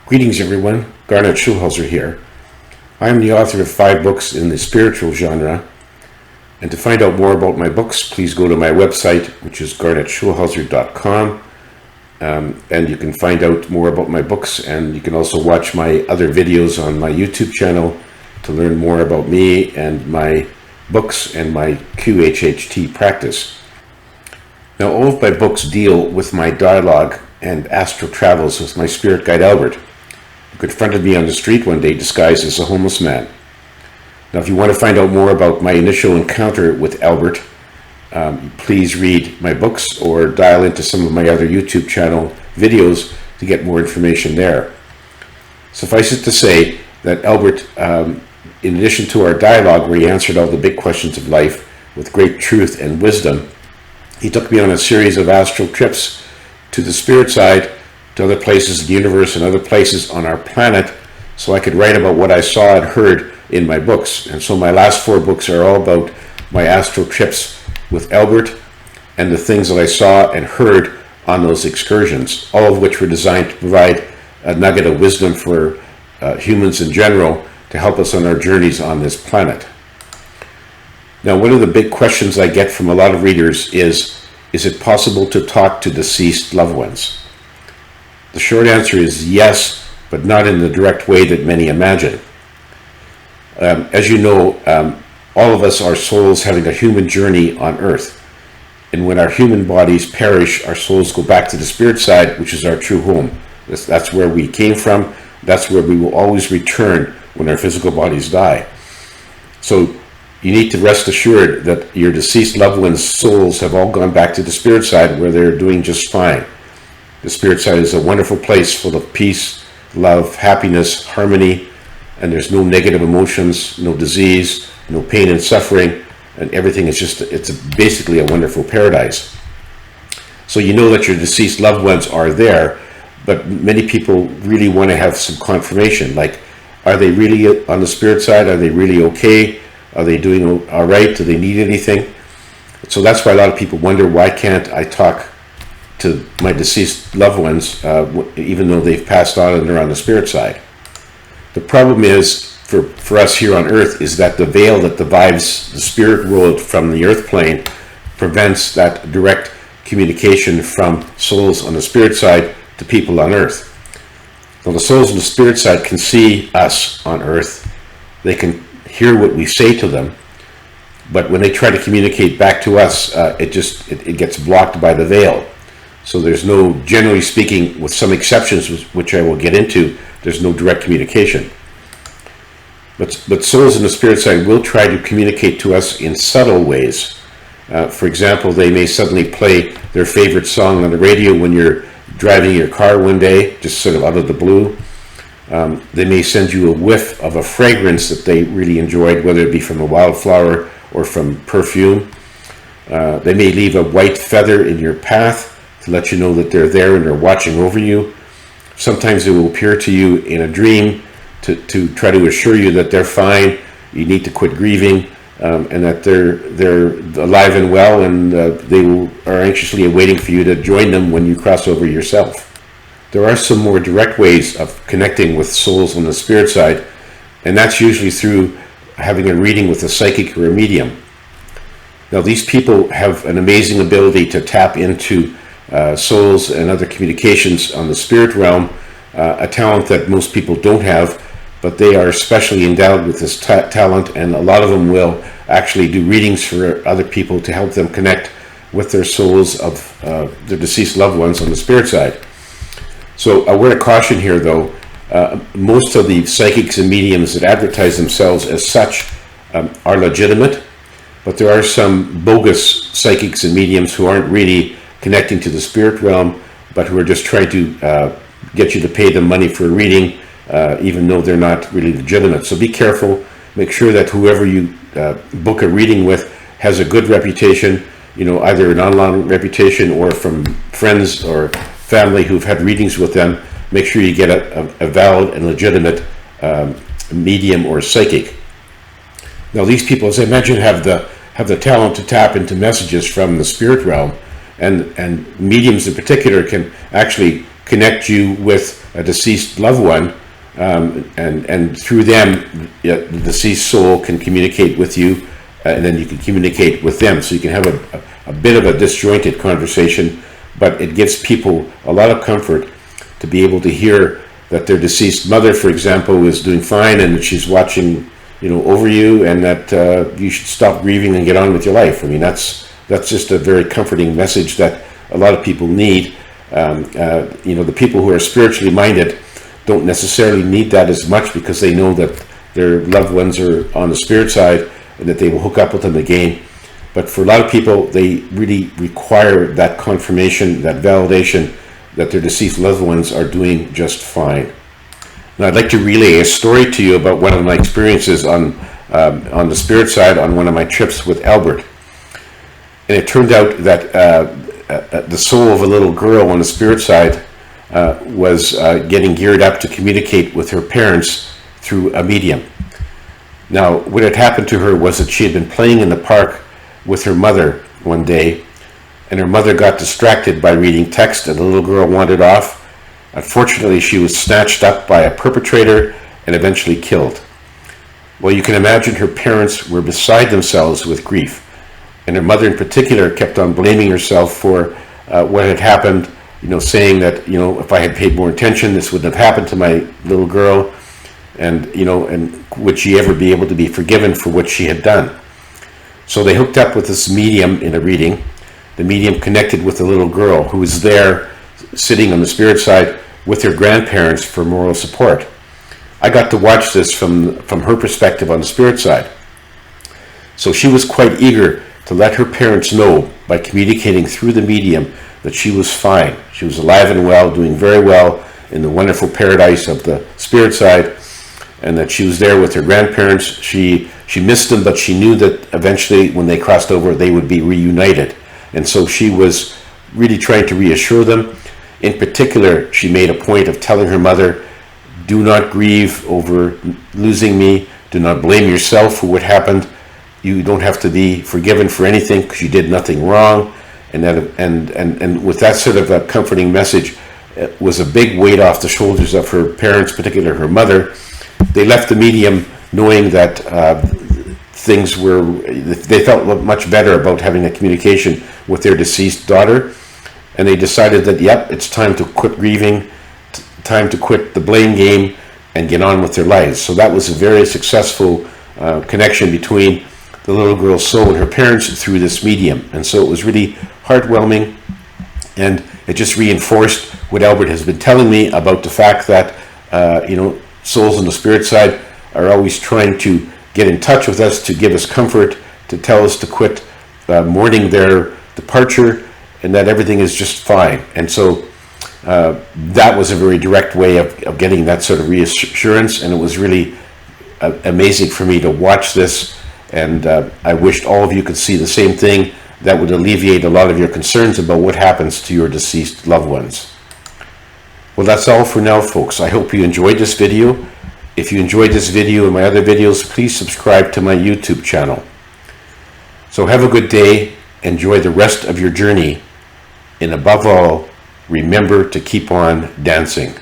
Greetings everyone, Garnet Schulhauser here. I am the author of 5 books in the spiritual genre, and to find out more about my books, please go to my website, which is garnetschulhauser.com, and you can find out more about my books, and you can also watch my other videos on my YouTube channel to learn more about me and my books and my QHHT practice. Now, all of my books deal with my dialogue and astral travels with my spirit guide Albert, who confronted me on the street one day disguised as a homeless man. Now, if you want to find out more about my initial encounter with Albert, please read my books or dial into some of my other YouTube channel videos to get more information there. Suffice it to say that Albert, in addition to our dialogue where he answered all the big questions of life with great truth and wisdom, he took me on a series of astral trips to the spirit side, to other places in the universe and other places on our planet, so I could write about what I saw and heard in my books. And so my last 4 books are all about my astral trips with Albert and the things that I saw and heard on those excursions, all of which were designed to provide a nugget of wisdom for humans in general to help us on our journeys on this planet. Now, one of the big questions I get from a lot of readers is it possible to talk to deceased loved ones? The short answer is yes, but not in the direct way that many imagine. As you know, all of us are souls having a human journey on earth. And when our human bodies perish, our souls go back to the spirit side, which is our true home. That's where we came from. That's where we will always return when our physical bodies die. So you need to rest assured that your deceased loved ones' souls have all gone back to the spirit side where they're doing just fine. The spirit side is a wonderful place full of peace, love, happiness, harmony, and there's no negative emotions, no disease, no pain and suffering, and everything is it's basically a wonderful paradise. So you know that your deceased loved ones are there, but many people really want to have some confirmation, like, are they really on the spirit side? Are they really okay? Are they doing all right? Do they need anything? So that's why a lot of people wonder, why can't I talk to my deceased loved ones, even though they've passed on and they're on the spirit side? The problem is, for us here on earth, is that the veil that divides the spirit world from the earth plane prevents that direct communication from souls on the spirit side to people on earth. Now, the souls on the spirit side can see us on earth. They can hear what we say to them, but when they try to communicate back to us, it gets blocked by the veil. So there's no, generally speaking, with some exceptions, which I will get into, there's no direct communication. But souls in the spirit side will try to communicate to us in subtle ways. For example, they may suddenly play their favorite song on the radio when you're driving your car one day, just sort of out of the blue. They may send you a whiff of a fragrance that they really enjoyed, whether it be from a wildflower or from perfume. They may leave a white feather in your path to let you know that they're there and they're watching over you. Sometimes they will appear to you in a dream to try to assure you that they're fine, you need to quit grieving, and that they're alive and well, and they are anxiously awaiting for you to join them when you cross over yourself. There are some more direct ways of connecting with souls on the spirit side, and that's usually through having a reading with a psychic or a medium. Now, these people have an amazing ability to tap into souls and other communications on the spirit realm, a talent that most people don't have, but they are especially endowed with this talent, and a lot of them will actually do readings for other people to help them connect with their souls of their deceased loved ones on the spirit side. So a word of caution here, though, most of the psychics and mediums that advertise themselves as such are legitimate, but there are some bogus psychics and mediums who aren't really connecting to the spirit realm, but who are just trying to get you to pay them money for a reading, even though they're not really legitimate. So be careful. Make sure that whoever you book a reading with has a good reputation, either an online reputation or from friends or family who've had readings with them. Make sure you get a valid and legitimate medium or psychic. Now, these people, as I mentioned, have the talent to tap into messages from the spirit realm, and mediums in particular can actually connect you with a deceased loved one, and through them, the deceased soul can communicate with you, and then you can communicate with them. So you can have a bit of a disjointed conversation, but it gives people a lot of comfort to be able to hear that their deceased mother, for example, is doing fine and that she's watching, over you, and that you should stop grieving and get on with your life. I mean, that's just a very comforting message that a lot of people need. The people who are spiritually minded don't necessarily need that as much, because they know that their loved ones are on the spirit side and that they will hook up with them again. But for a lot of people, they really require that confirmation, that validation that their deceased loved ones are doing just fine. Now, I'd like to relay a story to you about one of my experiences on the spirit side on one of my trips with Albert. And it turned out that the soul of a little girl on the spirit side was getting geared up to communicate with her parents through a medium. Now, what had happened to her was that she had been playing in the park with her mother one day, and her mother got distracted by reading text, and the little girl wandered off. Unfortunately, she was snatched up by a perpetrator and eventually killed. Well, you can imagine her parents were beside themselves with grief, and her mother in particular kept on blaming herself for what had happened, saying that, if I had paid more attention, this wouldn't have happened to my little girl, and would she ever be able to be forgiven for what she had done? So they hooked up with this medium in a reading. The medium connected with the little girl who was there sitting on the spirit side with her grandparents for moral support. I got to watch this from her perspective on the spirit side. So she was quite eager to let her parents know by communicating through the medium that she was fine. She was alive and well, doing very well in the wonderful paradise of the spirit side, and that she was there with her grandparents. She missed them, but she knew that eventually when they crossed over, they would be reunited. And so she was really trying to reassure them. In particular, she made a point of telling her mother, do not grieve over losing me. Do not blame yourself for what happened. You don't have to be forgiven for anything because you did nothing wrong. And with that sort of a comforting message, it was a big weight off the shoulders of her parents, particularly her mother. They left the medium knowing that they felt much better about having a communication with their deceased daughter, and they decided that, yep, it's time to quit grieving, time to quit the blame game and get on with their lives. So that was a very successful connection between the little girl's soul and her parents through this medium. And so it was really heartwarming, and it just reinforced what Albert has been telling me about the fact that souls on the spirit side are always trying to get in touch with us, to give us comfort, to tell us to quit mourning their departure, and that everything is just fine. And so that was a very direct way of getting that sort of reassurance, and it was really amazing for me to watch this, and I wished all of you could see the same thing. That would alleviate a lot of your concerns about what happens to your deceased loved ones. Well, that's all for now, folks. I hope you enjoyed this video. If you enjoyed this video and my other videos, please subscribe to my YouTube channel. So have a good day, enjoy the rest of your journey, and above all, remember to keep on dancing.